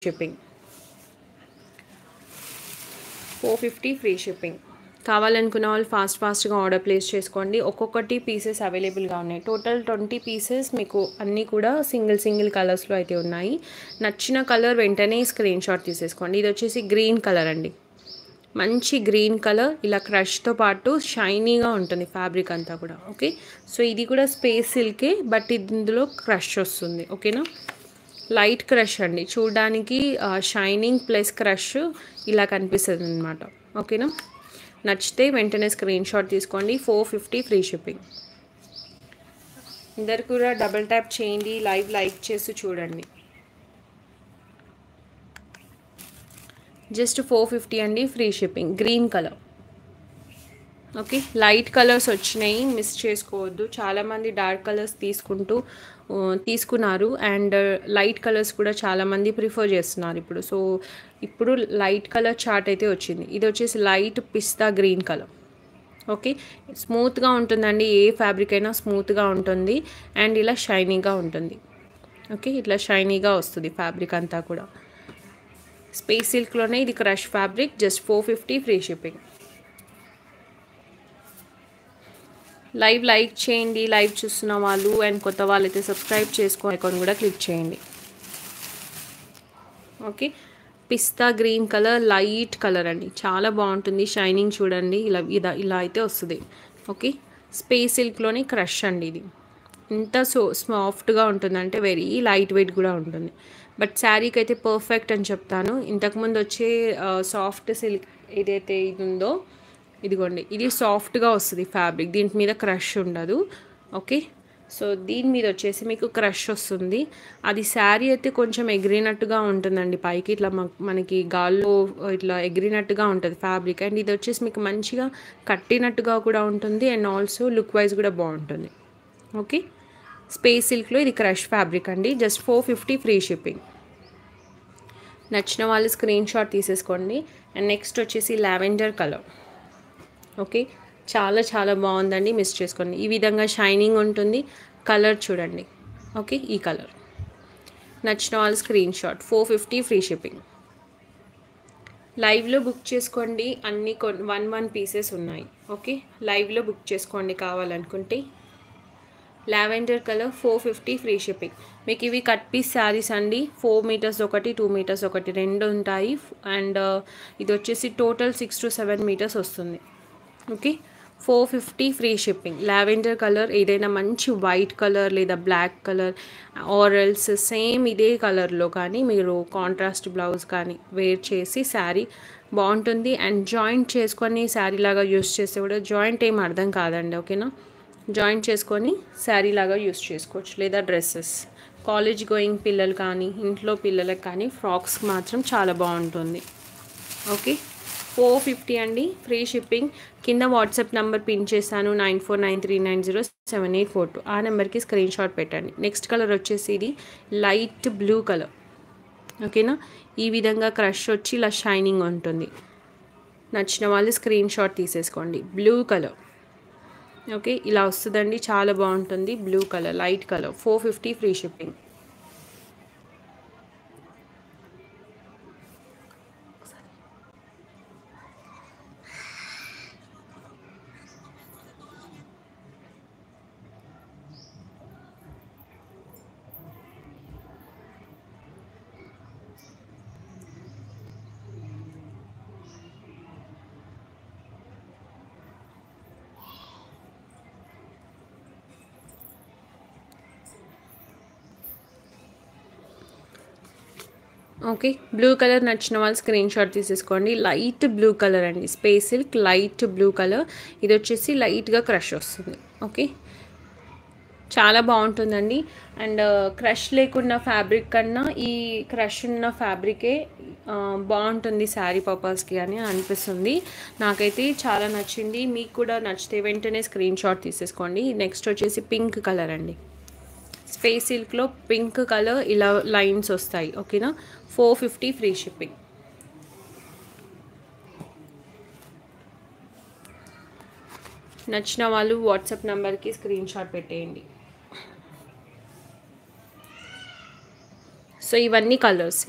Shipping 450 free shipping. కావాలనుకున్న వాళ్ళు ఫాస్ట్గా ఆర్డర్ ప్లేస్ చేసుకోండి. ఒక్కొక్కటి పీసెస్ అవైలబుల్గా ఉన్నాయి. టోటల్ 20 పీసెస్ మీకు అన్నీ కూడా సింగిల్ కలర్స్లో అయితే ఉన్నాయి. నచ్చిన కలర్ వెంటనే స్క్రీన్ షాట్ తీసేసుకోండి. ఇది వచ్చేసి గ్రీన్ కలర్ అండి, మంచి గ్రీన్ కలర్. ఇలా క్రష్తో పాటు షైనీగా ఉంటుంది ఫ్యాబ్రిక్ అంతా కూడా. ఓకే, సో ఇది కూడా స్పేస్ సిల్కే, బట్ ఇందులో క్రష్ వస్తుంది. ఓకేనా, లైట్ క్రష్ అండి, చూడడానికి షైనింగ్ ప్లస్ క్రష్ ఇలా కనిపిస్తుంది అనమాట. ఓకేనా, నచ్చితే వెంటనే స్క్రీన్ షాట్ తీసుకోండి. 450 ఫ్రీ షిప్పింగ్. అందరు కూడా డబుల్ ట్యాప్ చేయండి, లైక్ చేసి చూడండి. జస్ట్ 450 అండి, free shipping. Green colour. Okay, light colours వచ్చినాయి, మిస్ చేసుకోవద్దు. చాలామంది డార్క్ కలర్స్ తీసుకున్నారు అండ్ లైట్ కలర్స్ కూడా చాలామంది ప్రిఫర్ చేస్తున్నారు ఇప్పుడు. సో ఇప్పుడు లైట్ కలర్ చార్ట్ అయితే వచ్చింది. ఇది వచ్చేసి లైట్ పిస్తా గ్రీన్ కలర్. ఓకే, స్మూత్గా ఉంటుందండి, ఏ ఫ్యాబ్రిక్ అయినా స్మూత్గా ఉంటుంది అండ్ ఇలా షైనీగా ఉంటుంది. ఓకే, ఇట్లా షైనీగా వస్తుంది ఫ్యాబ్రిక్ అంతా కూడా. స్పేస్ సిల్క్లోనే ఇది crush fabric. Just 450 free shipping. Like చేయండి, లైవ్ చూస్తున్న వాళ్ళు అండ్ కొత్త వాళ్ళైతే సబ్స్క్రైబ్ చేసుకో ఐకాన్ కూడా క్లిక్ చేయండి. ఓకే, పిస్తా గ్రీన్ కలర్, లైట్ కలర్ అండి, చాలా బాగుంటుంది. షైనింగ్ చూడండి, ఇలా అయితే వస్తుంది. ఓకే, స్పేస్ సిల్క్లోని క్రష్ అండి. ఇది ఇంత సాఫ్ట్గా ఉంటుందంటే వెరీ లైట్ వెయిట్ కూడా ఉంటుంది. బట్ శారీకి అయితే పర్ఫెక్ట్ అని చెప్తాను. ఇంతకుముందు వచ్చే సాఫ్ట్ సిల్క్ ఏదైతే ఇది ఉందో, ఇదిగోండి, ఇది సాఫ్ట్గా వస్తుంది ఫ్యాబ్రిక్, దీని మీద క్రష్ ఉండదు. ఓకే, సో దీని మీద వచ్చేసి మీకు క్రష్ వస్తుంది. అది శారీ అయితే కొంచెం ఎగిరినట్టుగా ఉంటుందండి పైకి, ఇట్లా మనకి గాల్లో ఇట్లా ఎగిరినట్టుగా ఉంటుంది ఫ్యాబ్రిక్. అండ్ ఇది వచ్చేసి మీకు మంచిగా కట్టినట్టుగా కూడా ఉంటుంది అండ్ ఆల్సో లుక్ వైజ్ కూడా బాగుంటుంది. ఓకే, స్పేస్ సిల్క్లో ఇది క్రష్ ఫ్యాబ్రిక్ అండి. Just 450 free shipping. నచ్చిన వాళ్ళు స్క్రీన్ షాట్ తీసేసుకోండి. అండ్ నెక్స్ట్ వచ్చేసి లావెండర్ కలర్. ఓకే, చాలా బాగుందండి, మిస్ చేసుకోండి. ఈ విధంగా షైనింగ్ ఉంటుంది, కలర్ చూడండి. ఓకే, ఈ కలర్. నచ్చిన వాళ్ళు స్క్రీన్ షాట్. 450 free shipping. లైవ్లో బుక్ చేసుకోండి, అన్ని 1 పీసెస్ ఉన్నాయి. ఓకే, లైవ్లో బుక్ చేసుకోండి కావాలనుకుంటే. Lavender colour 450 free shipping. మీకు ఇవి కట్ పీస్ శారీస్ అండి. 4 మీటర్స్ ఒకటి, 2 మీటర్స్ ఒకటి, రెండు ఉంటాయి. అండ్ ఇది వచ్చేసి టోటల్ 6 to 7 మీటర్స్ వస్తుంది. Okay, 450 free shipping. Lavender colour, ఏదైనా మంచి వైట్ కలర్ లేదా బ్లాక్ కలర్ ఆరెల్స్ సేమ్ ఇదే కలర్లో కానీ మీరు కాంట్రాస్ట్ బ్లౌజ్ కానీ వేర్ చేసి శారీ బాగుంటుంది. అండ్ జాయింట్ చేసుకొని శారీ లాగా యూస్ చేస్తే కూడా జాయింట్ ఏం అర్థం కాదండి. ఓకేనా, జాయింట్ చేసుకొని శారీ లాగా యూస్ చేసుకోవచ్చు. లేదా డ్రెస్సెస్, కాలేజ్ గోయింగ్ పిల్లలు కానీ ఇంట్లో పిల్లలకు కానీ ఫ్రాక్స్ మాత్రం చాలా బాగుంటుంది. ఓకే, 450 అండి, ఫ్రీ షిప్పింగ్. కింద వాట్సాప్ నెంబర్ పిన్ చేశాను, 9493907842. ఆ నెంబర్కి స్క్రీన్ షాట్ పెట్టండి. నెక్స్ట్ కలర్ వచ్చేసి ఇది లైట్ బ్లూ కలర్. ఓకేనా, ఈ విధంగా క్రష్ వచ్చి ఇలా షైనింగ్ ఉంటుంది. నచ్చిన వాళ్ళు స్క్రీన్ షాట్ తీసేసుకోండి. Blue colour. ఓకే, ఇలా వస్తుందండి, చాలా బాగుంటుంది. Blue colour, light colour. 450 free shipping. Okay, blue colour నచ్చిన వాళ్ళు స్క్రీన్ షాట్ తీసేసుకోండి. లైట్ బ్లూ కలర్ అండి, space silk light blue colour. ఇది వచ్చేసి లైట్గా క్రష్ వస్తుంది. ఓకే, చాలా బాగుంటుందండి. అండ్ క్రష్ లేకున్న ఫ్యాబ్రిక్ కన్నా ఈ క్రష్ ఉన్న ఫ్యాబ్రికే బాగుంటుంది శారీ పర్పస్కి అని అనిపిస్తుంది. నాకైతే చాలా నచ్చింది. మీకు కూడా నచ్చితే వెంటనే స్క్రీన్ షాట్ తీసేసుకోండి. నెక్స్ట్ వచ్చేసి పింక్ కలర్ అండి, స్పేస్ సిల్క్లో పింక్ కలర్, ఇలా లైన్స్ వస్తాయి. ఓకేనా, 450 ఫ్రీ షిప్పింగ్. నచ్చిన వాళ్ళు వాట్సాప్ నెంబర్కి స్క్రీన్ షాట్ పెట్టేయండి. సో ఇవన్నీ కలర్స్,